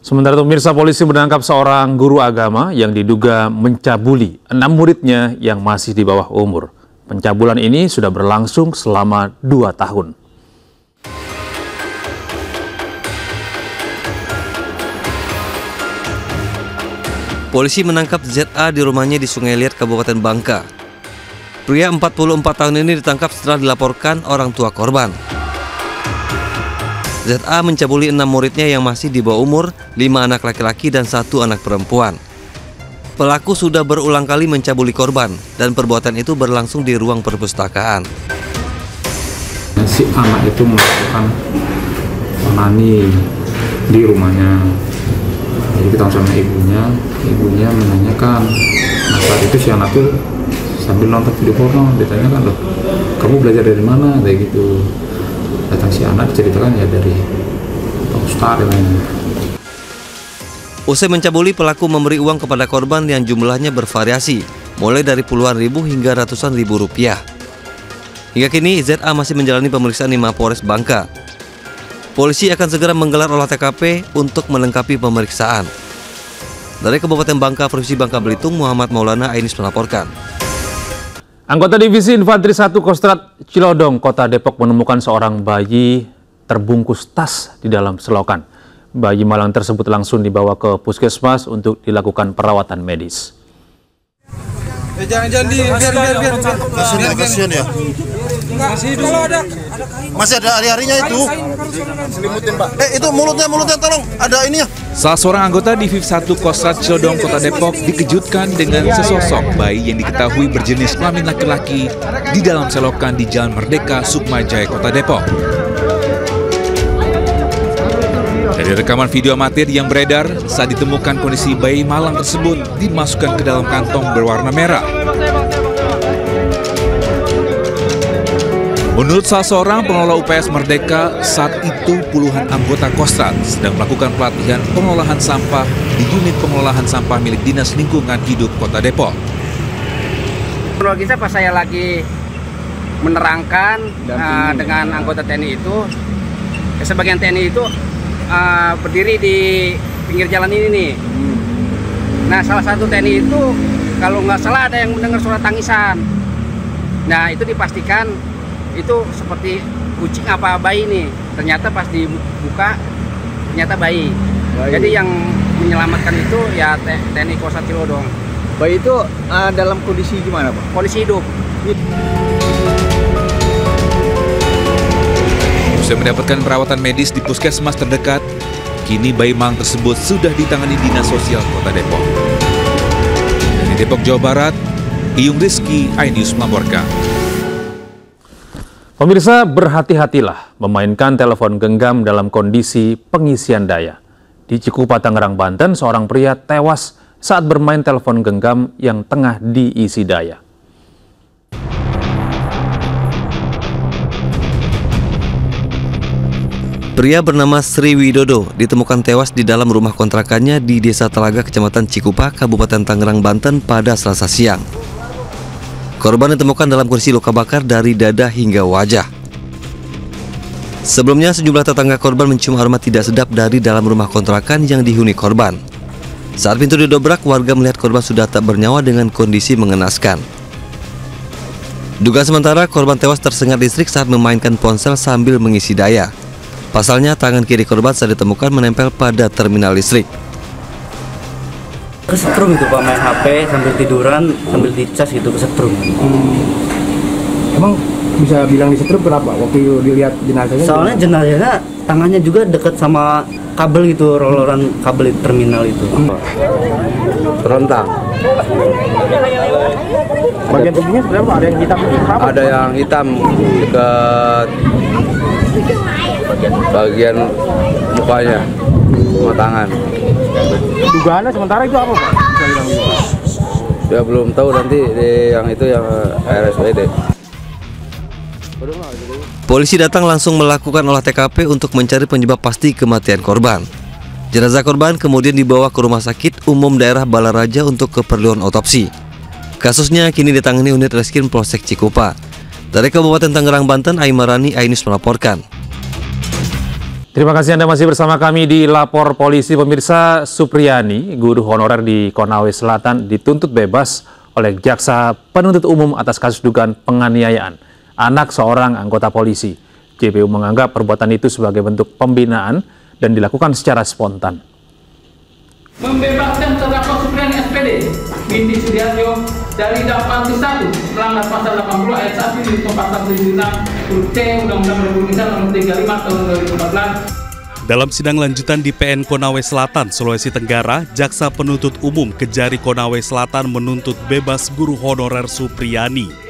Sementara itu pemirsa, polisi menangkap seorang guru agama yang diduga mencabuli 6 muridnya yang masih di bawah umur. Pencabulan ini sudah berlangsung selama 2 tahun. Polisi menangkap ZA di rumahnya di Sungai Liat, Kabupaten Bangka. Pria 44 tahun ini ditangkap setelah dilaporkan orang tua korban. ZA mencabuli 6 muridnya yang masih di bawah umur, 5 anak laki-laki dan 1 anak perempuan. Pelaku sudah berulang kali mencabuli korban dan perbuatan itu berlangsung di ruang perpustakaan. Si anak itu melakukan onani di rumahnya. Jadi kita sama ibunya menanyakan, nah saat itu si anak tuh sambil nonton video porno, ditanyakan, loh kamu belajar dari mana, kayak gitu. Datang si anak diceritakan ya dari Pak Ustadz ini. Usai mencabuli, pelaku memberi uang kepada korban yang jumlahnya bervariasi, mulai dari puluhan ribu hingga ratusan ribu rupiah. Hingga kini ZA masih menjalani pemeriksaan di Mapolres Bangka. Polisi akan segera menggelar olah TKP untuk melengkapi pemeriksaan. Dari Kabupaten Bangka, Provinsi Bangka Belitung, Muhammad Maulana Ainis melaporkan. Anggota Divisi Infanteri 1 Kostrat Cilodong, Kota Depok menemukan seorang bayi terbungkus tas di dalam selokan. Bayi malang tersebut langsung dibawa ke puskesmas untuk dilakukan perawatan medis. Jangan biar. Kasian ya. Masih ada hari-harinya itu. Selimutin, Pak. Itu mulutnya tolong, ada ininya. Salah seorang anggota Diviv 1 Kostrat Cilodong, Kota Depok dikejutkan dengan sesosok bayi yang diketahui berjenis kelamin laki-laki di dalam selokan di Jalan Merdeka, Sukma Jaya, Kota Depok. Dari rekaman video amatir yang beredar, saat ditemukan kondisi bayi malang tersebut dimasukkan ke dalam kantong berwarna merah. Menurut salah seorang pengelola UPS Merdeka, saat itu puluhan anggota Kostrat sedang melakukan pelatihan pengolahan sampah di unit pengolahan sampah milik Dinas Lingkungan Hidup Kota Depok. Kronologisnya pas saya lagi menerangkan dengan anggota TNI itu, sebagian TNI itu berdiri di pinggir jalan ini nih. Nah, salah satu TNI itu kalau nggak salah ada yang mendengar suara tangisan. Nah, itu dipastikan itu seperti kucing apa bayi nih. Ternyata pas dibuka ternyata bayi. Jadi yang menyelamatkan itu ya TNI Kostrat Cilodong. Bayi itu dalam kondisi gimana, Pak? Kondisi hidup. Usai mendapatkan perawatan medis di puskesmas terdekat, kini bayi malang tersebut sudah ditangani Dinas Sosial Kota Depok. Dari Depok, Jawa Barat, Iyung Rizky, iNews melaporkan. Pemirsa, berhati-hatilah memainkan telepon genggam dalam kondisi pengisian daya. Di Cikupa, Tangerang, Banten, seorang pria tewas saat bermain telepon genggam yang tengah diisi daya. Pria bernama Sri Widodo ditemukan tewas di dalam rumah kontrakannya di Desa Telaga, Kecamatan Cikupa, Kabupaten Tangerang, Banten pada Selasa siang. Korban ditemukan dalam kondisi luka bakar dari dada hingga wajah. Sebelumnya, sejumlah tetangga korban mencium aroma tidak sedap dari dalam rumah kontrakan yang dihuni korban. Saat pintu didobrak, warga melihat korban sudah tak bernyawa dengan kondisi mengenaskan. Dugaan sementara, korban tewas tersengat listrik saat memainkan ponsel sambil mengisi daya. Pasalnya, tangan kiri korban saat ditemukan menempel pada terminal listrik. Kesetrum itu Pak, main HP sambil tiduran, sambil dicas gitu, kesetrum. Emang bisa bilang disetrum kenapa? Waktu dilihat jenazahnya? Soalnya jenazahnya tangannya juga dekat sama kabel gitu, roloran kabel terminal itu. Terentang. Bagian tubuhnya sebenarnya ada yang hitam? Ada yang hitam dekat bagian mukanya sama tangan. Dugaannya sementara itu apa, Pak? Ya belum tahu, nanti yang itu yang RSUD. Polisi datang langsung melakukan olah TKP untuk mencari penyebab pasti kematian korban. Jenazah korban kemudian dibawa ke Rumah Sakit Umum Daerah Balaraja untuk keperluan otopsi. Kasusnya kini ditangani unit Reskrim Polsek Cikupa. Dari Kabupaten Tangerang, Banten, Aimarani, iNews melaporkan. Terima kasih Anda masih bersama kami di Lapor Polisi. Pemirsa, Supriyani, guru honorer di Konawe Selatan, dituntut bebas oleh Jaksa Penuntut Umum atas kasus dugaan penganiayaan anak seorang anggota polisi. JPU menganggap perbuatan itu sebagai bentuk pembinaan dan dilakukan secara spontan. Membebaskan terdakwa Supriyani SPD binti Sudiarjo dari dakwaan ke-1 melanggar pasal 80 ayat 1 di pasal 76 huruf C Undang-Undang Republik Indonesia nomor 35 tahun 2014. Dalam sidang lanjutan di PN Konawe Selatan, Sulawesi Tenggara, Jaksa Penuntut Umum Kejari Konawe Selatan menuntut bebas guru honorer Supriyani.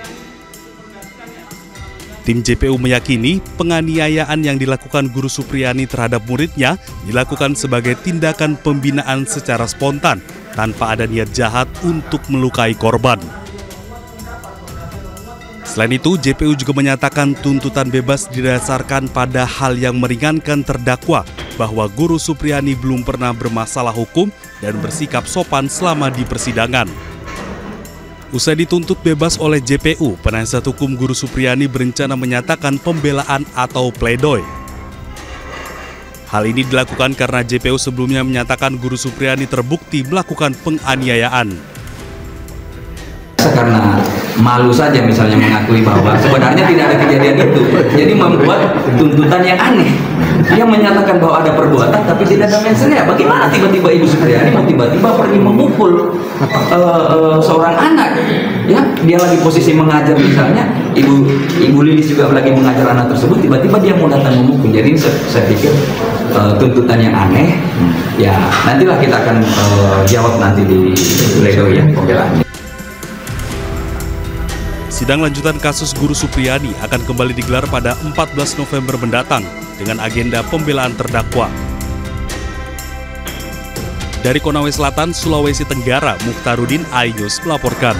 Tim JPU meyakini penganiayaan yang dilakukan guru Supriyani terhadap muridnya dilakukan sebagai tindakan pembinaan secara spontan tanpa ada niat jahat untuk melukai korban. Selain itu, JPU juga menyatakan tuntutan bebas didasarkan pada hal yang meringankan terdakwa bahwa guru Supriyani belum pernah bermasalah hukum dan bersikap sopan selama di persidangan. Usai dituntut bebas oleh JPU, penasihat hukum guru Supriyani berencana menyatakan pembelaan atau pledoi. Hal ini dilakukan karena JPU sebelumnya menyatakan guru Supriyani terbukti melakukan penganiayaan. Karena malu saja misalnya mengakui bahwa sebenarnya tidak ada kejadian itu, jadi membuat tuntutan yang aneh. Dia menyatakan bahwa ada perbuatan tapi tidak ada mentionnya. Bagaimana tiba-tiba Ibu Supriyani mau tiba-tiba pergi memukul seorang anak? Ya, dia lagi posisi mengajar misalnya, Ibu Lilis juga lagi mengajar anak tersebut, tiba-tiba dia mau datang memukul. Jadi saya pikir tuntutan yang aneh. Ya, nantilah kita akan jawab nanti di pledoi ya pembelaannya. Sidang lanjutan kasus guru Supriyani akan kembali digelar pada 14 November mendatang dengan agenda pembelaan terdakwa. Dari Konawe Selatan, Sulawesi Tenggara, Mukhtarudin, iNews melaporkan.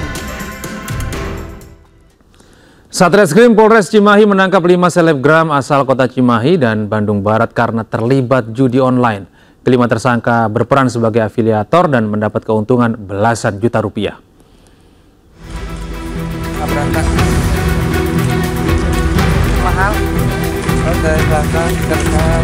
Satreskrim Polres Cimahi menangkap 5 selebgram asal kota Cimahi dan Bandung Barat karena terlibat judi online. Kelima tersangka berperan sebagai afiliator dan mendapat keuntungan belasan juta rupiah. Berangkat mahal dari belakang dekat.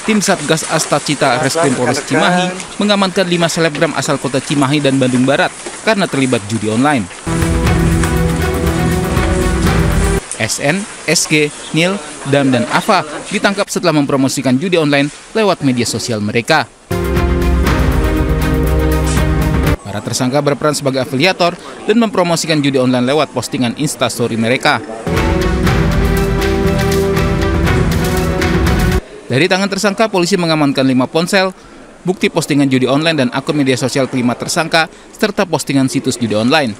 Tim Satgas Astacita Reskrim Polres Cimahi mengamankan 5 selebgram asal kota Cimahi dan Bandung Barat karena terlibat judi online. SN, SG, Nil, Dam, dan Ava ditangkap setelah mempromosikan judi online lewat media sosial mereka. Para tersangka berperan sebagai afiliator dan mempromosikan judi online lewat postingan Instastory mereka. Dari tangan tersangka, polisi mengamankan 5 ponsel, bukti postingan judi online dan akun media sosial kelima tersangka, serta postingan situs judi online.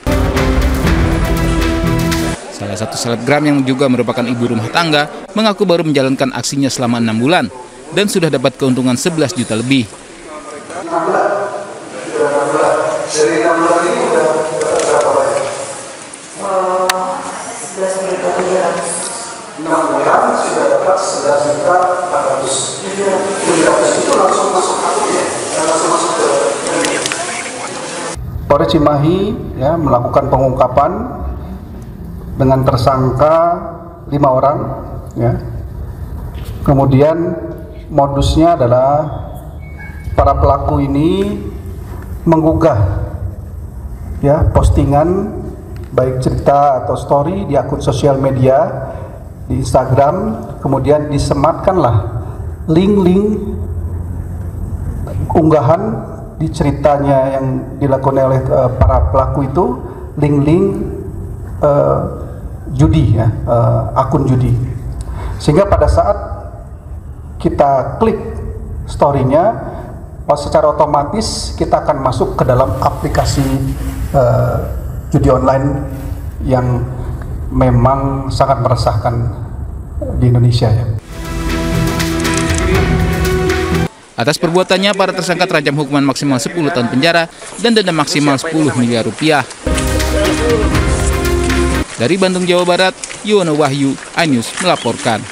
Salah satu selebgram yang juga merupakan ibu rumah tangga mengaku baru menjalankan aksinya selama 6 bulan dan sudah dapat keuntungan 11 juta lebih. Dari 6 bulan ini udah berapa banyak? 11 juta 300. 6 bulan sudah dapat 11 juta 400. 700 itu langsung masuk akun ya? Langsung masuk ke Polres Cimahi ya, melakukan pengungkapan dengan tersangka 5 orang ya. Kemudian modusnya adalah para pelaku ini menggugah ya postingan baik cerita atau story di akun sosial media di Instagram, kemudian disematkanlah link-link unggahan di ceritanya yang dilakukan oleh para pelaku itu, link-link judi ya, akun judi, sehingga pada saat kita klik story-nya secara otomatis kita akan masuk ke dalam aplikasi judi online yang memang sangat meresahkan di Indonesia ya. Atas perbuatannya, para tersangka terancam hukuman maksimal 10 tahun penjara dan denda maksimal 10 miliar rupiah. Dari Bandung, Jawa Barat, Yono Wahyu, iNews melaporkan.